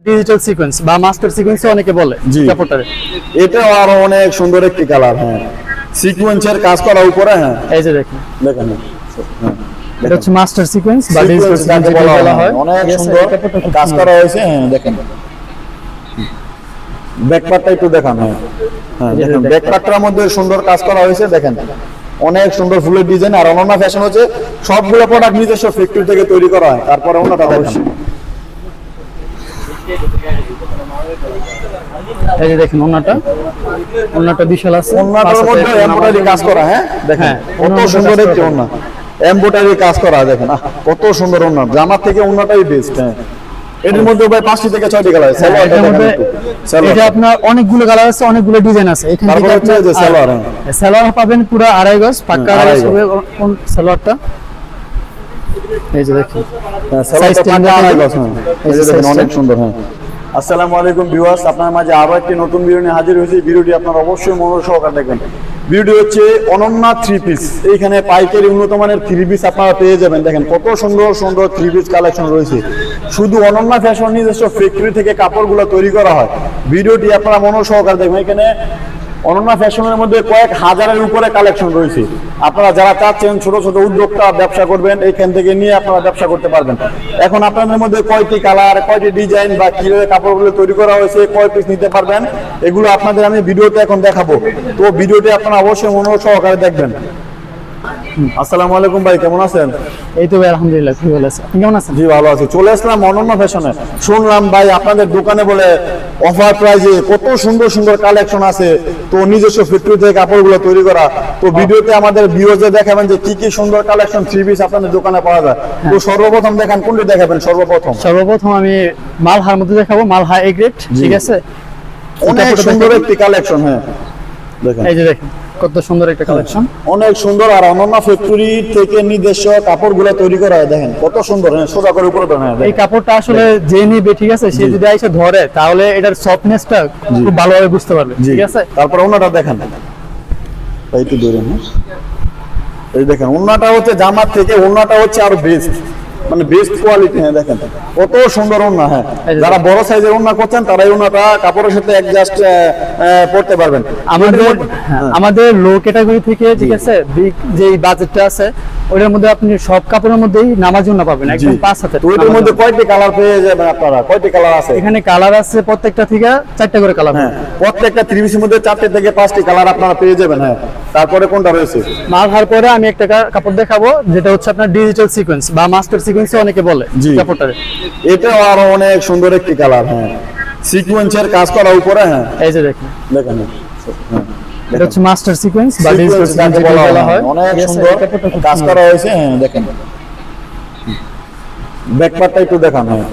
Digital sequence বা master sequence অনেকে বলে জি। কাপড়টারে। এটাও আরো অনেক সুন্দর একটি কালার। হ্যাঁ, সিকোয়েন্সের কাজ করা উপরে। হ্যাঁ, এই যে দেখেন, দেখেন। হ্যাঁ, এটা হচ্ছে মাস্টার সিকোয়েন্স বা ডিজিটাল সিকোয়েন্স যাকে সিকোয়েন্স বলা হয়। অনেক ঠিক আছে? সুন্দর এই কাপড়টা খুব কাজ সুন্দর। করা হয়েছে। হ্যাঁ, দেখেন ব্যাকপার্টটা একটু দেখান। হ্যাঁ, হ্যাঁ, এই যে দেখেন দেখেন। ব্যাকপার্টটার মধ্যে সুন্দর কাজ করা হয়েছে। দেখেন অনেক সুন্দর ফুলের ডিজাইন। আর অনন্যা ফ্যাশন হচ্ছে সবগুলো প্রোডাক্ট নিজস্ব ফ্যাক্টরি থেকে তৈরি করা হয়। তারপরে অন্যটা দেখেন। এই যে দেখেন ওন্নাটা বিশাল আছে। ওন্নাটার মধ্যে এমব্রয়ডারি কাজ করা। হ্যাঁ, দেখেন হ্যাঁ, কত ওন্নার সুন্দর মধ্যে কাজ একটি করা। ওন্না, এমব্রয়ডারি কাজ করা। দেখেন কত সুন্দর ওন্না। জামার থেকে ওন্নাটাই বেস্ট। হ্যাঁ, এর মধ্যে ভাই 5টি থেকে 6টি কালার আছে। হ্যাঁ, এটার মধ্যে এটা আপনার অনেকগুলো কালার আছে, অনেকগুলো ডিজাইন আছে। এখান তারপর থেকে হচ্ছে আপনি যে সালোয়ার। সালোয়ার পাবেন পুরো 2.5 গজ পাক্কা 2.5 2.5 হবে কোন সালোয়ারটা। এই যে দেখেন সালোয়ারটা size পাকা টা আড়াই গজ। হ্যাঁ, এই যে দেখেন size টা। অনেক সুন্দর। হ্যাঁ, আসসালামু আলাইকুম ভিউয়ার্স, আপনার মাঝে আরো একটি নতুন ভিডিও নিয়ে হাজির হয়েছি। ভিডিওটি আপনারা অবশ্যই মনোযোগ সহকারে দেখবেন। ভিডিওটি হচ্ছে অনন্যা 3 পিস। এইখানে পাইকারি উন্নত মানের 3 পিস আপনারা পেয়ে যাবেন। দেখেন কত সুন্দর সুন্দর 3 পিস কালেকশন রয়েছে। শুধু অনন্যা ফ্যাশন নিজস্ব ফ্যাক্টরি থেকে কাপড়গুলো তৈরি করা হয়। ভিডিওটি আপনারা মনোযোগ সহকারে দেখবেন। এখানে অনন্যা ফ্যাশনের মধ্যে কয়েক হাজারের উপরে কালেকশন রয়েছে। আপনারা যারা চাচ্ছেন ছোট ছোট উদ্যোক্তা ব্যবসা করবেন, এইখান থেকে নিয়ে আপনারা ব্যবসা করতে পারবেন। এখন আপনাদের মধ্যে কয়টি কালার, কয়টি ডিজাইন বা কিভাবে কাপড়গুলো তৈরি করা হয়েছে, কয় পিস নিতে পারবেন, এগুলো আপনাদের আমি ভিডিওতে এখন দেখাবো। তো ভিডিওটি আপনারা অবশ্যই মনোযোগ সহকারে দেখবেন। আসসালামু আলাইকুম ভাই, কেমন আছেন? এই তো ভাই আলহামদুলিল্লাহ খুব ভালো আছে। আপনি কেমন আছেন? জি ভালো আছি। চলে আসলাম অনন্যা ফ্যাশনে। শুনলাম ভাই আপনাদের দোকানে বলে অফার প্রাইজে কত সুন্দর সুন্দর কালেকশন আছে। তো নিজস্ব ফ্যাক্টরি থেকে কাপড়গুলো তৈরি করা। তো ভিডিওতে আমাদের ভিউয়ারদের দেখাবেন যে কি কি সুন্দর কালেকশন 3 পিস আপনাদের দোকানে পাওয়া যায়। তো সর্বপ্রথম দেখান, কোনটি দেখাবেন সর্বপ্রথম আমি মালহার মধ্যে দেখাবো, মালহা এ গ্রেড। ঠিক আছে, অনেক কাপড়টা সুন্দর দেখাবো। একটি কালেকশন। হ্যাঁ, দেখেন এই যে দেখেন কত সুন্দর একটা কালেকশন। অনেক সুন্দর। আর অনন্যা ফ্যাক্টরি থেকে নিজস্ব কাপড়গুলো তৈরি করা হয়। দেখেন কত সুন্দর। হ্যাঁ, সোজা করে উপরে ধরেন। হ্যাঁ, এই কাপড়টা আসলে যে নিবে, ঠিক আছে, সে যদি এসে ধরে তাহলে এটার সফটনেসটা খুব ভালোভাবে বুঝতে পারবে। জি। ঠিক আছে, তারপর ওন্নাটা দেখেন। এই তো ধরেন। এই দেখেন ওন্নাটা হচ্ছে জামার থেকে ওন্নাটা হচ্ছে আরো বেস্ট, মানে বেস্ট কোয়ালিটি। হ্যাঁ, দেখেন কত সুন্দর ওন্না। হ্যাঁ, এই যে যারা বড় সাইজের ওন্না করছেন তারা এই ওন্নাটা কাপড়ের সাথে অ্যাডজাস্ট পড়তে পারবেন। আমাদের লো ক্যাটাগরি থেকে, ঠিক আছে, বিগ যে বাজেটটা আছে ওটার মধ্যে আপনি সব কাপড়ের মধ্যেই নামাজ জন্য পাবেন একদম 5 হাতে। তো এটার মধ্যে কয়টি কালার পেয়ে যাবেন আপনারা? কয়টি কালার আছে? এখানে কালার আছে প্রত্যেকটা থেকে 4টা করে কালার। হ্যাঁ, প্রত্যেকটা 3 পিসের মধ্যে 4 থেকে 5টি কালার আপনারা পেয়ে যাবেন। হ্যাঁ, তারপরে কোনটা রয়েছে? মালহার পরে আমি একটা কাপড় দেখাবো, যেটা হচ্ছে আপনার ডিজিটাল সিকোয়েন্স বা মাস্টার সিকোয়েন্স অনেকে বলে জি। কাপড়টারে। এটাও আরো অনেক সুন্দর একটি কালার। হ্যাঁ, সিকোয়েন্সের কাজ করা উপরে। হ্যাঁ, এই যে দেখেন দেখেন। হ্যাঁ, এটা হচ্ছে মাস্টার সিকোয়েন্স বা ডিজিটাল সিকোয়েন্স যাকে সিকোয়েন্স বলা হয়। অনেক ঠিক আছে, সুন্দর এই কাপড়টা খুব কাজ সুন্দর। করা হয়েছে। হ্যাঁ, দেখেন ব্যাকপার্টটা একটু দেখান। হ্যাঁ,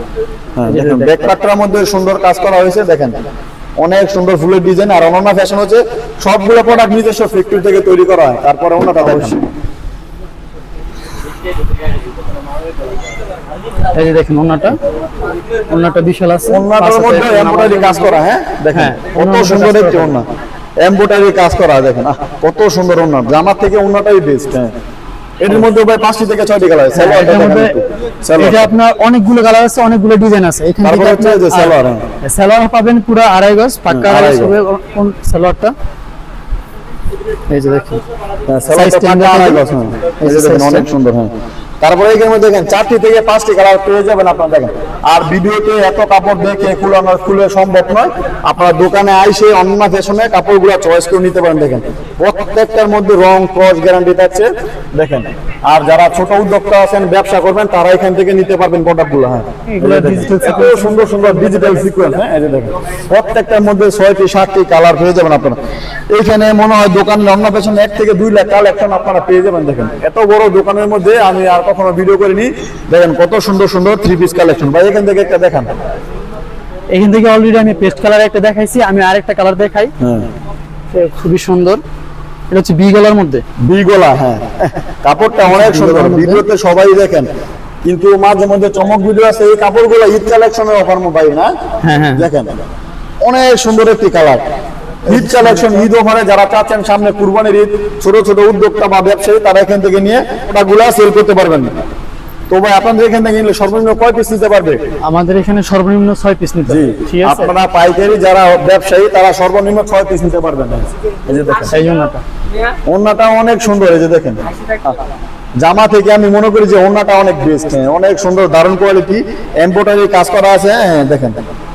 হ্যাঁ, দেখেন ব্যাকপার্টটার মধ্যে সুন্দর কাজ করা হয়েছে। দেখেন অনেক সুন্দর ফুলের ডিজাইন। আর অনন্যা ফ্যাশন হচ্ছে সবগুলো প্রোডাক্ট নিজস্ব ফ্যাক্টরি থেকে তৈরি করা হয়। তারপরে ওন্নাটা দেখেন। এই যে দেখেন ওন্নাটা বিশাল আছে। ওন্নাটার মধ্যে এমব্রয়ডারি কাজ করা। হ্যাঁ, দেখেন হ্যাঁ, কত ওন্নার সুন্দর মধ্যে কাজ একটি করা। ওন্না, এমব্রয়ডারি কাজ করা। দেখেন কত সুন্দর ওন্না। জামার থেকে ওন্নাটাই বেস্ট। হ্যাঁ, এর মধ্যে ভাই 5টি থেকে 6টি কালার আছে। এটার মধ্যে এটা আপনার অনেকগুলো কালার আছে, অনেকগুলো ডিজাইন আছে। এখান তারপর থেকে হচ্ছে যে সালোয়ার। হ্যাঁ, সালোয়ার পাবেন পুরো 2.5 গজ পাক্কা 2.5 2.5 হবে কোন সালোয়ারটা। এই যে দেখেন সালোয়ারটা size টা পাকা আড়াই গজ। হ্যাঁ, এই যে দেখেন অনেক সুন্দর। হ্যাঁ, তারপরে এখানে মধ্যে দেখেন 4টি থেকে 5টি কালার পেয়ে যাবেন আপনারা। দেখেন আর ভিডিওতে এত কাপড় দেখে খুলে সম্ভব নয়। আপনারা দোকানে আইসে অনন্যা ফ্যাশনে কাপড়গুলো চয়েস করে নিতে পারেন। দেখেন প্রত্যেকটার মধ্যে রং ক্রস গ্যারান্টি থাকছে। দেখেন আর যারা ছোট উদ্যোক্তা আছেন, ব্যবসা করবেন, তারা এখান থেকে নিতে পারবেন প্রোডাক্টগুলো। হ্যাঁ, এগুলো ডিজিটাল এত সুন্দর সুন্দর ডিজিটাল সিকোয়েন্স। হ্যাঁ, এই যে দেখেন প্রত্যেকটার মধ্যে 6টি 7টি কালার পেয়ে যাবেন আপনারা। এখানে মনে হয় দোকানে অন্য পেছনে 1 থেকে 2 লাখ কালেকশন আপনারা পেয়ে যাবেন। দেখেন এত বড় দোকানের মধ্যে আমি আর কখনো ভিডিও করিনি। দেখেন কত সুন্দর সুন্দর 3 পিস কালেকশন। ভাই এখান থেকে একটা দেখান। এখান থেকে অলরেডি আমি পেস্ট কালার একটা দেখাইছি, আমি আরেকটা কালার দেখাই। হ্যাঁ, খুবই সুন্দর। এটা হচ্ছে বি গলার মধ্যে। বিগলা। হ্যাঁ, কাপড়টা অনেক সুন্দর। ভিডিওতে সবাই দেখেন, কিন্তু মাঝে মধ্যে চমক ভিডিও আছে। এই কাপড়গুলো ঈদ কালেকশনের অফার পাই না। হ্যাঁ হ্যাঁ, দেখেন অনেক সুন্দর একটি কালার। ঈদ কালেকশন, ঈদ অফারে যারা চাচ্ছেন সামনে কুরবানির ঈদ, ছোট ছোট উদ্যোক্তা বা ব্যবসায়ী, তারা এখান থেকে নিয়ে ওটাগুলা সেল করতে পারবেন। তো ভাই আপনাদের এখান থেকে নিলে সর্বনিম্ন কয় পিস নিতে পারবে? আমাদের এখানে সর্বনিম্ন 6 পিস নিতে জি, হবে, ঠিক আছে? আপনারা পাইকারি যারা ব্যবসায়ী তারা সর্বনিম্ন 6 পিস নিতে পারবেন। এই যে দেখেন এই জন্যটা ওন্নাটা অনেক সুন্দর, এই যে দেখেন জামা থেকে আমি মনে করি যে ওন্নাটা অনেক বেস্ট, অনেক সুন্দর, দারুণ কোয়ালিটি, এমব্রয়ডারি কাজ করা আছে। হ্যাঁ দেখেন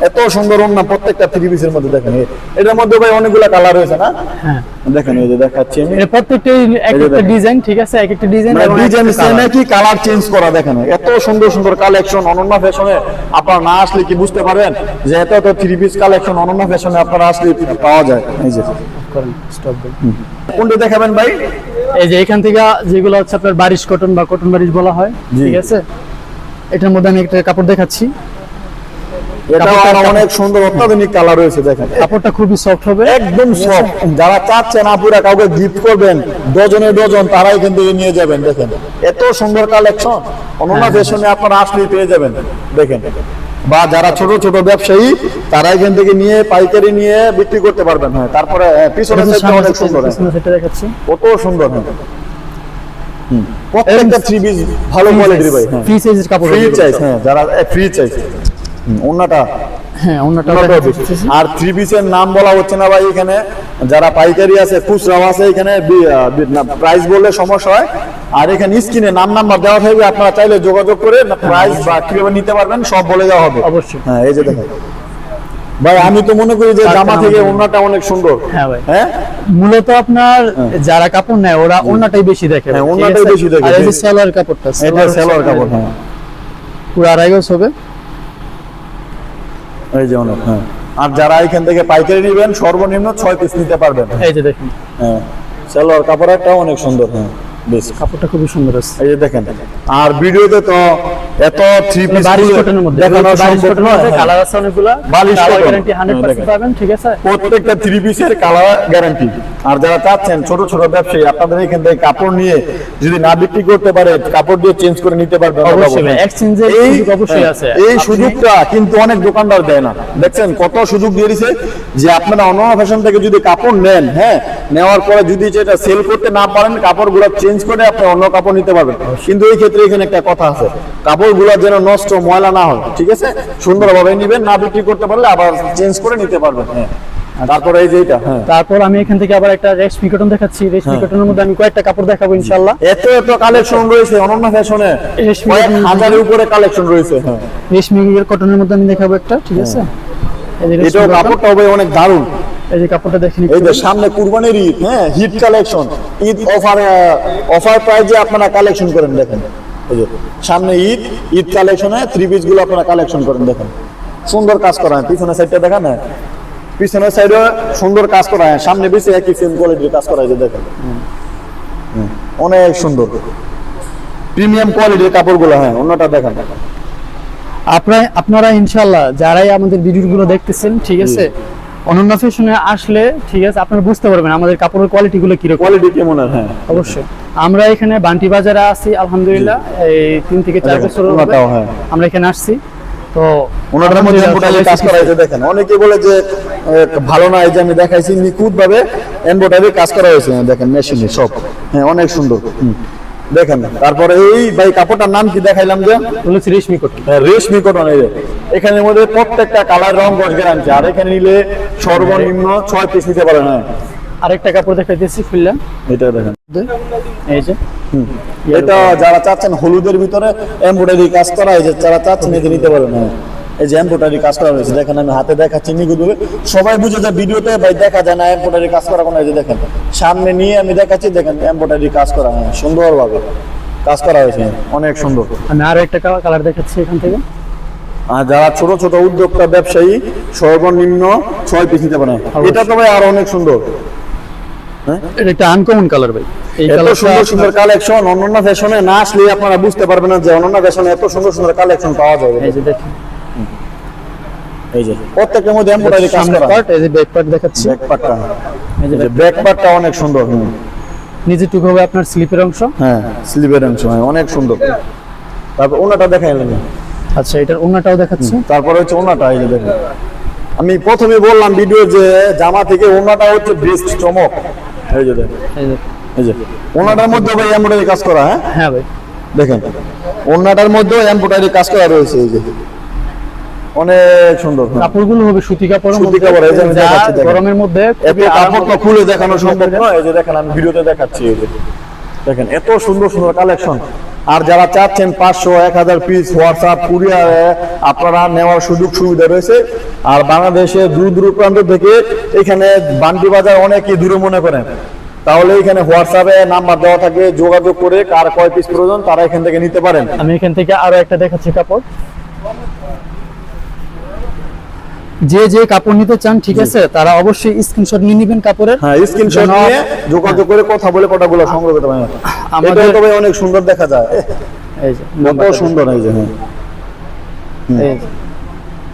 এত সুন্দর ওন্না প্রত্যেকটা 3 পিসের মধ্যে। দেখেন এটার মধ্যে ভাই অনেকগুলা কালার রয়েছে না? হ্যাঁ দেখেন এই যে দেখাচ্ছি আমি, এর প্রত্যেকটাই এক একটা ডিজাইন, ঠিক আছে? এক একটা ডিজাইন এবং ডিজাইন সেম কি কালার চেঞ্জ করা। দেখেন এত সুন্দর সুন্দর কালেকশন অনন্যা ফ্যাশনে আপনারা না আসলে কি বুঝতে পারবেন যে এত এত 3 পিস কালেকশন অনন্যা ফ্যাশনে আপনারা আসলে পাওয়া যায়। এই যে করেন স্টপ দেন। কোনটা দেখাবেন ভাই? এই যে এখান থেকে যেগুলো হচ্ছে আপনার বারিশ কটন বা কটন বারিশ বলা হয়, জি। ঠিক আছে? এটার মধ্যে আমি একটা কাপড় দেখাচ্ছি। এটা অনেক সুন্দর অত্যাধুনিক কালার রয়েছে। দেখেন কাপড়টা খুবই সফট হবে, একদম সফট। যারা চাচ্ছেন আপুরা কাউকে গিফট করবেন ডজনে ডজন, তারা এখান থেকে নিয়ে যাবেন। দেখেন এত সুন্দর কালেকশন অনন্যা ফ্যাশনে আপনারা আসলেই পেয়ে যাবেন। দেখেন বা যারা ছোট ছোট ব্যবসায়ী তারা এখান থেকে নিয়ে পাইকারি নিয়ে বিক্রি করতে পারবেন। হ্যাঁ তারপরে পিছনে সাইডটা অনেক সুন্দর, সেটা দেখাচ্ছি। কত সুন্দর। প্রত্যেকটা 3 পিস ভালো কোয়ালিটির ভাই। ফ্রি সাইজের কাপড়, ফ্রি চাইজ, হ্যাঁ যারা ফ্রি চাইজ ওন্নাটা। হ্যাঁ অন্যটা আর 3 পিসের নাম বলা হচ্ছে না ভাই এখানে। যারা পাইকারি আছে খুচরাও আছে এখানে, প্রাইস বললে সমস্যা হয়। আর এখানে স্ক্রিনে নাম্বার দেওয়া থাকবে, আপনারা চাইলে যোগাযোগ করে প্রাইস বা কিভাবে নিতে পারবেন সব বলে দেওয়া হবে অবশ্যই। হ্যাঁ এই যে দেখেন ভাই, আমি তো মনে করি যে জামা থেকে ওন্নাটা অনেক সুন্দর। হ্যাঁ ভাই, হ্যাঁ মূলত আপনার যারা কাপড় নেয় ওরা ওন্নাটাই বেশি দেখে। হ্যাঁ, ওন্নাটাই বেশি দেখে। আর এই যে সেলোয়ার কাপড়টা, এটা সেলোয়ার কাপড়। হ্যাঁ পুরো 2.5 গজ হবে। এই যে অনেক। হ্যাঁ আর যারা এখান থেকে পাইকারি নেবেন সর্বনিম্ন 6 পিস নিতে পারবেন। এই যে দেখুন, হ্যাঁ সেলোয়ার কাপড়টাও অনেক সুন্দর। হ্যাঁ বেশ, কাপড়টা খুবই সুন্দর আছে। এই যে দেখেন। আর ভিডিওতে তো এত 3 পিস বারিশ কটনের মধ্যে দেখানো বারিশ সম্ভব কটনের মধ্যে নয়। কালার আছে অনেকগুলা, বারিশ কালার কটন। গ্যারান্টি 100% দেখেন। পাবেন, ঠিক আছে? প্রত্যেকটা 3 পিসের কালার গ্যারান্টি। আর যারা চাচ্ছেন ছোট ছোট ব্যবসায়ী আপনাদের এখান থেকে কাপড় নিয়ে যদি না বিক্রি করতে পারে কাপড় দিয়ে চেঞ্জ করে নিতে পারবেন। অবশ্যই ভাই, এক্সচেঞ্জের সুযোগ অবশ্যই আছে। এই সুযোগটা কিন্তু অনেক দোকানদার দেয় না। দেখছেন কত সুযোগ দিয়ে দিয়েছে যে আপনারা অনন্যা ফ্যাশন থেকে যদি কাপড় নেন, হ্যাঁ নেওয়ার পরে যদি যেটা সেল করতে না পারেন কাপড়গুলো চেঞ্জ করে আপনি অন্য কাপড় নিতে পারবেন। কিন্তু এই ক্ষেত্রে এখানে একটা কথা আছে, কাপড়গুলো যেন নষ্ট ময়লা না হয়, ঠিক আছে? সুন্দরভাবে নিবেন, না বিক্রি করতে পারলে আবার চেঞ্জ করে নিতে পারবেন। হ্যাঁ তারপরে এই যে এটা। হ্যাঁ তারপর আমি এখান থেকে আবার একটা রেশমি কটন দেখাচ্ছি। রেশমি কটনের মধ্যে আমি কয়েকটা কাপড় দেখাবো ইনশাআল্লাহ। এত এত কালেকশন রয়েছে অনন্যা ফ্যাশনে, রেশমি কয়েক কটন- হাজারের উপরে কালেকশন রয়েছে। হ্যাঁ রেশমি কটনের মধ্যে আমি দেখাবো একটা, ঠিক আছে? এই যে রেশমি এটাও কটন। কাপড়টা হবে অনেক দারুণ। এই যে কাপড়টা দেখেন এই যে সামনে কুরবানির ঈদ, হ্যাঁ হিট কালেকশন, ঈদ অফার প্রাইজে আপনারা কালেকশন করেন। দেখেন এই যে সামনে ঈদ কালেকশনে 3 পিস গুলো আপনারা কালেকশন করেন। দেখেন সুন্দর কাজ করা হয়, পিছনের সাইডটা দেখেন। হ্যাঁ পিছনের সাইডে সুন্দর কাজ করা হয়, সামনে বেশি একই সেম কোয়ালিটির কাজ করা হয়। যে দেখেন অনেক সুন্দর প্রিমিয়াম কোয়ালিটির কাপড়গুলো। হ্যাঁ অন্যটা দেখেন। আপনারা ইনশাআল্লাহ যারাই আমাদের ভিডিওগুলো দেখতেছেন, ঠিক আছে, অনন্যা ফ্যাশনে আসলে, ঠিক আছে, আপনারা বুঝতে পারবেন আমাদের কাপড়ের কোয়ালিটি গুলো কিরকম। কোয়ালিটি কেমন? হ্যাঁ অবশ্যই আমরা এখানে বান্টি বাজারে আছি আলহামদুলিল্লাহ, এই 3 থেকে 4 বছর হবে ওনাটাও। হ্যাঁ আমরা এখানে আসছি। তো ওনাটার মধ্যে এমব্রয়ডারি কাজ করা হয়েছে। দেখেন অনেকে বলে যে ভালো না, এই যে আমি দেখাইছি নিখুঁত ভাবে এমব্রয়ডারি কাজ করা হয়েছে। দেখেন মেশিনে সব। হ্যাঁ অনেক সুন্দর। দেখেন তারপরে এই ভাই কাপড়টার নাম কি দেখাইলাম যে বলেছি রেশমি কটন। রেশমি কটন। এই যে এখানের মধ্যে প্রত্যেকটা কালার রং গজ গ্যারান্টি। আর এখানে নিলে সর্বনিম্ন 6 পিস নিতে পারেন। হ্যাঁ আরেকটা কাপড় দেখাইতেছি ফুললা, এটা দেখেন। এই যে এটা যারা চাচ্ছেন হলুদের ভিতরে এমব্রয়ডারি কাজ করা হয়েছে, যারা চাচ্ছেন এটা নিতে পারেন। হ্যাঁ এই যে এমব্রয়ডারি কাজ করা হয়েছে। দেখেন আমি হাতে দেখাচ্ছি নিখুঁতভাবে, সবাই বুঝে যায় ভিডিওতে ভাই দেখা যায় না এমব্রয়ডারি কাজ করা কোনো। এই যে দেখেন সামনে নিয়ে আমি দেখাচ্ছি, দেখেন এমব্রয়ডারি কাজ করা। হ্যাঁ সুন্দরভাবে কাজ করা হয়েছে, অনেক সুন্দর। আমি আরো একটা কালার দেখাচ্ছি এখান থেকে। আর যারা ছোট ছোট উদ্যোক্তা ব্যবসায়ী সর্বনিম্ন 6 পিস নিতে পারেন। এটা তো ভাই আরো অনেক সুন্দর। এটা একটা আনকমন কালার ভাই। এই এত কালারটা সুন্দর সুন্দর কালেকশন অনন্যা ফ্যাশনে না আসলে আপনারা বুঝতে পারবেন না যে অনন্যা ফ্যাশনে এত সুন্দর সুন্দর কালেকশন পাওয়া যায়। এই যে দেখেন, এই যে প্রত্যেকের মধ্যে এমব্রয়ডারি কাজ সামনের করা। পার্ট, এই যে ব্যাক পার্ট দেখাচ্ছি। ব্যাক পার্টটা, এই যে এই যে ব্যাক পার্টটা অনেক সুন্দর। নিচেটুকু হবে আপনার স্লিপের অংশ। হ্যাঁ স্লিভের অংশ। হ্যাঁ অনেক সুন্দর। তারপর ওনাটা দেখাইলেন। আচ্ছা এটার ওন্নাটাও দেখাচ্ছি। তারপরে হচ্ছে ওনাটা। এই যে দেখেন আমি প্রথমে বললাম ভিডিও যে জামা থেকে ওনাটা হচ্ছে বেস্ট চমক। এই যে দেখেন এই যে এই যে ওনাটার মধ্যে ভাই এমব্রয়ডারি কাজ করা। হ্যাঁ হ্যাঁ ভাই, দেখেন ওড়নাটার মধ্যেও এমব্রয়ডারি কাজ করা রয়েছে এই যে অনেক সুন্দর। কাপড়গুলো হবে সুতি কাপড়ের সুতি কাপড়, এই যে আমি যা দেখাচ্ছি দেখেন। গরমের মধ্যে এত কাপড়টা খুলে দেখানো সম্ভব নয়, এই যে দেখেন আমি ভিডিওতে দেখাচ্ছি এই যে দেখেন এত সুন্দর সুন্দর কালেকশন। আর যারা চাচ্ছেন 500 1000 পিস হোয়াটসঅ্যাপ কুরিয়ারে আপনারা নেওয়ার সুযোগ সুবিধা রয়েছে। আর বাংলাদেশের দূর দূর প্রান্ত থেকে এখানে বান্ডি বাজার অনেকেই দূরে মনে করেন, তাহলে এখানে হোয়াটসঅ্যাপে নাম্বার দেওয়া থাকে, যোগাযোগ করে কার কয় পিস প্রয়োজন তারা এখান থেকে নিতে পারেন। আমি এখান থেকে আরো একটা দেখাচ্ছি কাপড়। যে যে কাপড় নিতে চান ঠিক আছে তারা অবশ্যই স্ক্রিনশট নিয়ে নেবেন কাপড়ের। হ্যাঁ স্ক্রিনশট নিয়ে যোগাযোগ করে কথা বলে কটাগুলো সংগ্রহ করতে পারেন। আমাদের এটা তবে অনেক সুন্দর দেখা যায়, এই যে কত নাম্বারটা সুন্দর এই যে হ্যাঁ এই যে।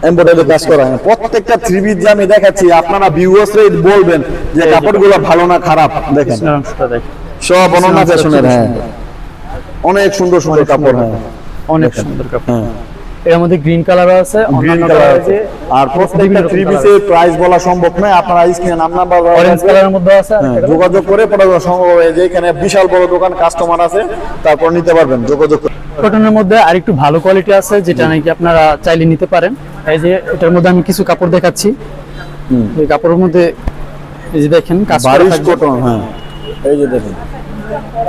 এমব্রয়ডারি কাজ করা হয় প্রত্যেকটা থ্রি পিস যে আমি দেখাচ্ছি, আপনারা ভিউয়ার্সরা বলবেন যে কাপড়গুলো ভালো না খারাপ। দেখেন পিছনের অংশটা দেখেন, সব অনন্য ফ্যাশনের, হ্যাঁ অনেক সুন্দর সুন্দর কাপড়, হ্যাঁ অনেক সুন্দর কাপড়। হ্যাঁ এর মধ্যে গ্রিন কালারও আছে, গ্রিন অন্যান্য কালার কালার আছে। আছে, আর প্রত্যেকটা থ্রি পিসের প্রাইস বলা সম্ভব নয়, আপনারা স্ক্রিনে নাম নাম্বার অরেঞ্জ কালারের মধ্যে আছে আর একটা যোগাযোগ করে পড়াশোনা সম্ভব হয়। যে এখানে বিশাল বড় দোকান, কাস্টমার আছে, তারপর নিতে পারবেন যোগাযোগ করে। কটনের মধ্যে আরেকটু ভালো কোয়ালিটি আছে যেটা নাকি আপনারা চাইলে নিতে পারেন। এই যে এটার মধ্যে আমি কিছু কাপড় দেখাচ্ছি। এই কাপড়ের মধ্যে এই যে দেখেন কাজ করা বারিশ থাকবে। কটন, হ্যাঁ এই যে দেখেন,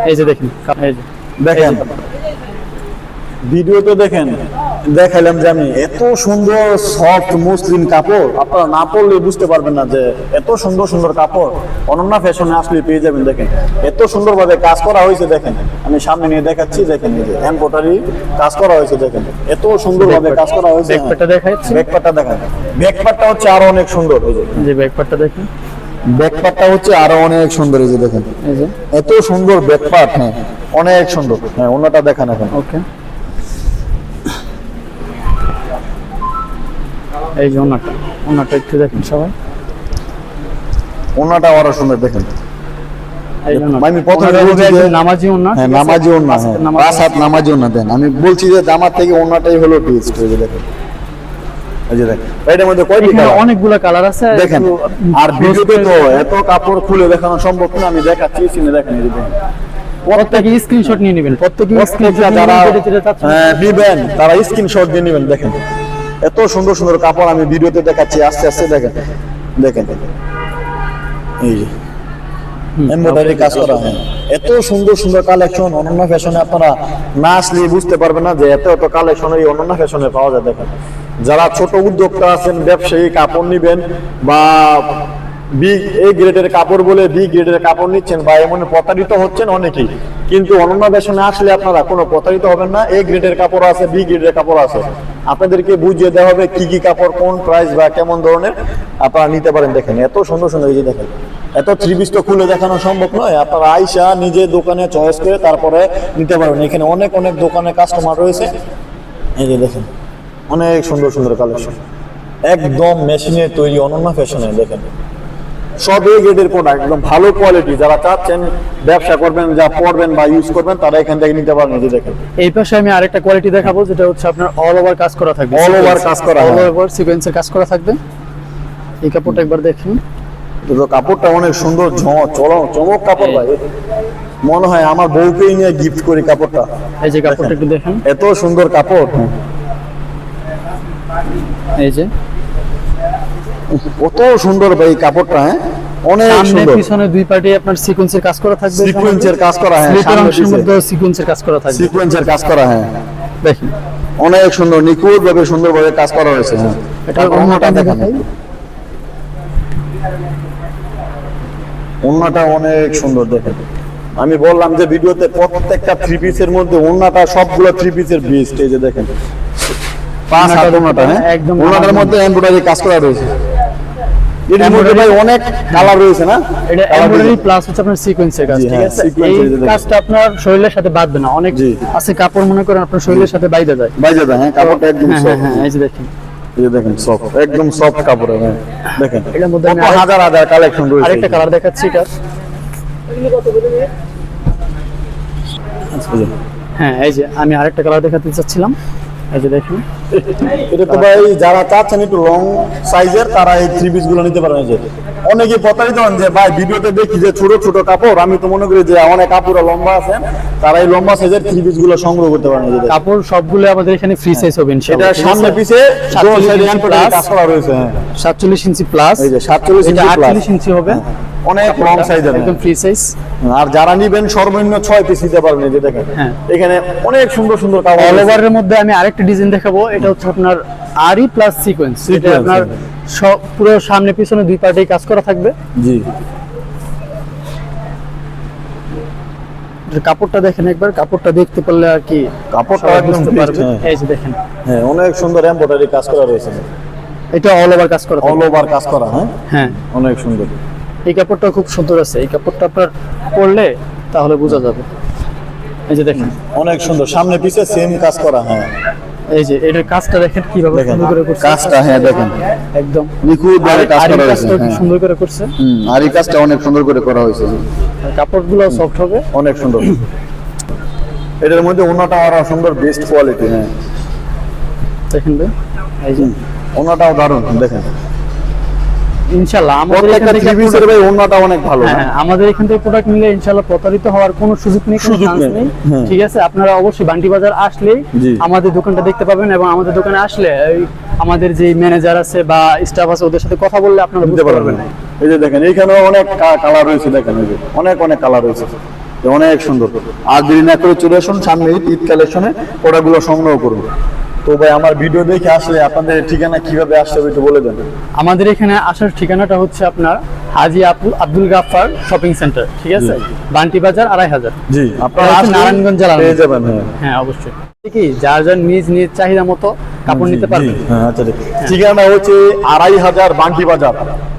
এই যে দেখেন এই যে দেখেন ভিডিওতে দেখেন দেখাইলাম যে আমি এত সুন্দর সফট মসলিন কাপড়, আপনারা না পরলে বুঝতে পারবেন না যে এত সুন্দর সুন্দর কাপড় অনন্য ফ্যাশনে আসলে পেয়ে যাবেন। দেখেন এত সুন্দরভাবে কাজ করা হয়েছে, দেখেন আমি সামনে নিয়ে দেখাচ্ছি, দেখেন এই যে এমব্রয়ডারি কাজ করা হয়েছে, দেখেন এত সুন্দরভাবে কাজ করা হয়েছে। ব্যাকপার্টটা দেখাচ্ছি। ব্যাকপার্টটা দেখেন, ব্যাকপার্টটা হচ্ছে আরো অনেক সুন্দর, এই যে যে ব্যাকপার্টটা দেখেন, ব্যাকপার্টটা হচ্ছে আরো অনেক সুন্দর, এই যে দেখেন এই যে এত সুন্দর ব্যাকপার্ট, হ্যাঁ অনেক সুন্দর। হ্যাঁ অন্যটা দেখেন এখন, ওকে। এই যে ওনাটা একটু দেখেন সবাই, ওন্নাটা আরো সুন্দর দেখেন। এই যে আমি প্রথমে বলছি যে নামাজি ওন্না, হ্যাঁ নামাজি ওন্না, হ্যাঁ পাঁচ হাত নামাজি ওন্না দেন। আমি বলছি যে জামার থেকে ওন্নাটাই হলো বেস্ট। এই যে দেখেন, এই যে দেখেন এটার মধ্যে কয়টি এখানে কালার অনেকগুলো কালার আছে দেখেন। একটু আর ভিডিওতে তো এত কাপড় খুলে দেখানো সম্ভব না, আমি দেখাচ্ছি সিনে দেখেন, এই যে দেখেন প্রত্যেকে স্ক্রিনশট নিয়ে নেবেন, প্রত্যেকে প্রত্যেকটা যারা নিবেন তারা স্ক্রিনশট দিয়ে নেবেন। দেখেন এত সুন্দর সুন্দর কাপড় আমি ভিডিওতে দেখাচ্ছি, আস্তে আস্তে দেখেন দেখেন এই যে এমব্রয়ডারি কাজ করা, হ্যাঁ এত সুন্দর সুন্দর কালেকশন অনন্য ফ্যাশনে। আপনারা না আসলে বুঝতে পারবেন না যে এত এত কালেকশন এই অনন্য ফ্যাশনে পাওয়া যায়। দেখেন যারা ছোট উদ্যোক্তা আছেন, ব্যবসায়ী কাপড় নিবেন বা বি এ গ্রেডের কাপড় বলে বি গ্রেডের কাপড় নিচ্ছেন বা এমন প্রতারিত হচ্ছেন অনেকেই, কিন্তু অনন্য ফ্যাশনে আসলে আপনারা কোনো প্রতারিত হবেন না। এ গ্রেডের কাপড় আছে, বি গ্রেডের কাপড় আছে, আপনাদেরকে বুঝিয়ে দেওয়া হবে কি কি কাপড় কোন প্রাইস বা কেমন ধরনের আপনারা নিতে পারেন। দেখেন এত সুন্দর সুন্দর, এই যে দেখেন এত থ্রি পিস তো খুলে দেখানো সম্ভব নয়, আপনারা আইসা নিজে দোকানে চয়েস করে তারপরে নিতে পারবেন। এখানে অনেক অনেক দোকানে কাস্টমার রয়েছে, এই যে দেখেন অনেক সুন্দর সুন্দর কালেকশন, একদম মেশিনের তৈরি অনন্য ফ্যাশনে। দেখেন সব এ গ্রেডের প্রোডাক্ট, একদম ভালো কোয়ালিটি। যারা চাচ্ছেন ব্যবসা করবেন, যা পড়বেন বা ইউজ করবেন, তারা এখান থেকে নিতে পারেন। এই যে দেখেন এই পাশে আমি আরেকটা কোয়ালিটি দেখাবো যেটা হচ্ছে আপনার অল ওভার কাজ করা থাকবে, All over কাজ করা, অল হ্যাঁ। ওভার সিকোয়েন্সের কাজ করা থাকবে। এই কাপড়টা একবার দেখেন, তো কাপড়টা অনেক সুন্দর, চমক কাপড় ভাই, মনে হয় আমার বউকেই নিয়ে গিফট করি কাপড়টা। এই যে কাপড়টা একটু দেখেন, এত সুন্দর কাপড়, এই যে কত সুন্দর ভাই কাপড়টা, হ্যাঁ অনেক সামনে সুন্দর। পিছনে দুই পার্টি আপনার সিকোয়েন্সের কাজ করা থাকবে, সিকোয়েন্সের কাজ করা, হ্যাঁ স্লিপের সামনে অংশের পিছে মধ্যে সিকোয়েন্সের কাজ করা থাকবে। সিকোয়েন্সের কাজ করা, হ্যাঁ দেখেন অনেক সুন্দর, নিখুঁত ভাবে সুন্দর ভাবে কাজ করা হয়েছে। হ্যাঁ এটা অন্যটা আমি দেখেন, দেখাই। ওন্নাটা অনেক সুন্দর। দেখেন আমি বললাম যে ভিডিওতে প্রত্যেকটা থ্রি পিসের মধ্যে ওন্নাটা সবগুলো থ্রি পিসের বেস্ট। এই যে দেখেন পাঁচ হাত ওন্নাটা, হ্যাঁ একদম ওন্নাটার মধ্যে এমব্রয়ডারি কাজ করা রয়েছে। এর মধ্যে ভাই অনেক কালার রয়েছে না, এটা এমব্রয়ডারি প্লাস হচ্ছে আপনার সিকোয়েন্সের কাজ, জি, ঠিক হ্যাঁ, আছে। sequence এই এই যে দেখেন। কাজটা আপনার শরীরের সাথে বাঁধবে না, অনেক জি। আছে কাপড় মনে করেন আপনার শরীরের সাথে বাইধে যায়। বাইজা দা, হ্যাঁ কাপড়টা একদম হ্যাঁ হ্যাঁ সফট। হ্যাঁ, এই যে দেখেন এই যে দেখেন সফট, একদম সফট কাপড়, হ্যাঁ দেখেন এটার মধ্যে আমি কত হাজার হাজার কালেকশন রয়েছে। আরেকটা কালার দেখাচ্ছি এটা, এই যে, হ্যাঁ এই যে আমি আরেকটা কালার দেখাতে চাচ্ছিলাম, এই যে দেখুন এটা তো ভাই যারা চাচ্ছেন একটু লং সাইজের তারা এই থ্রি পিস গুলো নিতে পারেন। এই যে অনেকে প্রতারিত হন যে ভাই ভিডিওতে দেখি যে ছোট ছোট কাপড়, আমি তো মনে করি যে অনেক কাপড় লম্বা আছেন, তারা এই লম্বা সাইজের থ্রি পিস গুলো সংগ্রহ করতে পারেন। এই যে দেখেন। কাপড় সবগুলো আমাদের এখানে ফ্রি সাইজ হবে এটা ইনশাআল্লাহ, ঠিক সামনে আছে? পিছে 47 ইঞ্চি plus। কাজ করা রয়েছে। হ্যাঁ 47 ইঞ্চি প্লাস, এই যে 47 এটা ইঞ্চি plus। 48 ইঞ্চি হবে, অনেক লং সাইজের, একদম ফ্রি সাইজ। আর যারা নিবেন সর্বনিম্ন 6 পিস নিতে পারবেন। এই যে দেখেন হ্যাঁ। এখানে অনেক সুন্দর সুন্দর কাপড় অল রয়েছে। ওভারের মধ্যে আমি আরেকটা ডিজাইন দেখাবো, এটা হচ্ছে আপনার আরি প্লাস সিকোয়েন্স। এটা Sequence, আপনার সব পুরো সামনে পিছনে দুই পার্টেই কাজ করা থাকবে। জি এটার কাপড়টা দেখেন একবার, কাপড়টা দেখতে পারলে আর কি কাপড়টা সবাই একদম বুঝতে fit, পারবে। হ্যাঁ। এই যে দেখেন, হ্যাঁ অনেক সুন্দর এমব্রয়ডারি কাজ করা রয়েছে, এটা অল ওভার কাজ করা অল থাকবে। ওভার কাজ করা। হ্যাঁ হ্যাঁ, অনেক সুন্দর। এই কাপড়টা খুব সুন্দর আছে, এই কাপড়টা আপনার পরলে তাহলে বোঝা যাবে। এই যে দেখেন, অনেক সুন্দর, সামনে পিছে সেম কাজ করা। হ্যাঁ এই যে এটার কাজটা দেখেন কিভাবে দেখেন সুন্দর করে করছে কাজটা, হ্যাঁ দেখেন একদম নিখুঁত ভাবে কাজ আরি করা হয়েছে। কাজটা কি হ্যাঁ। সুন্দর করে করছে। আর এই কাজটা অনেক সুন্দর করে করা হয়েছে, আর কাপড়গুলো সফট হবে। অনেক সুন্দর। এটার মধ্যে ওনাটা আরো সুন্দর, বেস্ট কোয়ালিটি। হ্যাঁ দেখেন ভাই, এই যে ওনাটাও দারুণ দেখেন। ইনশাআল্লাহ আমাদের প্রত্যেকটা এখান থেকে থ্রি পিসের ভাই ওনাটা অনেক ভালো। হ্যাঁ, আমাদের এখান থেকে প্রোডাক্ট নিলে ইনশাআল্লাহ প্রতারিত হওয়ার কোনো সুযোগ নেই, কোনো সুযোগ চান্স নেই। নেই। হ্যাঁ। ঠিক আছে, আপনারা অবশ্যই বান্টি বাজার আসলেই জি। আমাদের দোকানটা দেখতে পাবেন, এবং আমাদের দোকানে আসলে এই আমাদের যে ম্যানেজার আছে বা স্টাফ আছে ওদের সাথে কথা বললে আপনারা বুঝতে বুঝতে পারবেন। পারবেন। এই যে দেখেন এইখানেও অনেক কালার রয়েছে, দেখেন এই যে অনেক অনেক কালার রয়েছে, যে অনেক সুন্দর। আর দেরি না করে চলে আসুন সামনে ঈদ কালেকশনে, প্রোডাক্টগুলো সংগ্রহ করুন। তো ভাই আমার ভিডিও দেখে আসলে আপনাদের ঠিকানা কিভাবে আসতে হবে একটু বলে দেন। আমাদের এখানে আসার ঠিকানাটা হচ্ছে আপনার হাজী আব্দুল গাফফার শপিং সেন্টার, ঠিক আছে? বান্টি বাজার 2500। জি আপনারা এটা হচ্ছে আসলে নারায়ণগঞ্জ জেলার পেয়ে মধ্যে। যাবেন। হ্যাঁ হ্যাঁ অবশ্যই, কি যার যার নিজ নিজ চাহিদা মতো কাপড় নিতে পারবেন। হ্যাঁ আচ্ছা ঠিক। ঠিকানা হচ্ছে 2500 বান্টি বাজার।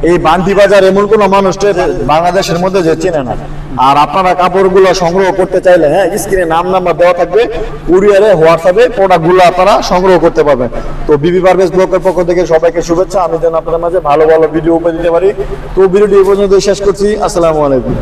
এই বান্টি বাজার এমন কোনো মানুষের বাংলাদেশের মধ্যে যে চেনে না। আর আপনারা কাপড়গুলো সংগ্রহ করতে চাইলে হ্যাঁ স্ক্রিনে নাম্বার দেওয়া থাকবে, কুরিয়ারে হোয়াটসঅ্যাপে প্রোডাক্টগুলো আপনারা সংগ্রহ করতে পারবেন। তো বিবি পারভেজ ব্লকের পক্ষ থেকে সবাইকে শুভেচ্ছা। আমি যেন আপনাদের মাঝে ভালো ভালো ভিডিও উপহার দিতে পারি। তো ভিডিওটি এই পর্যন্ত শেষ করছি। আসসালামু আলাইকুম।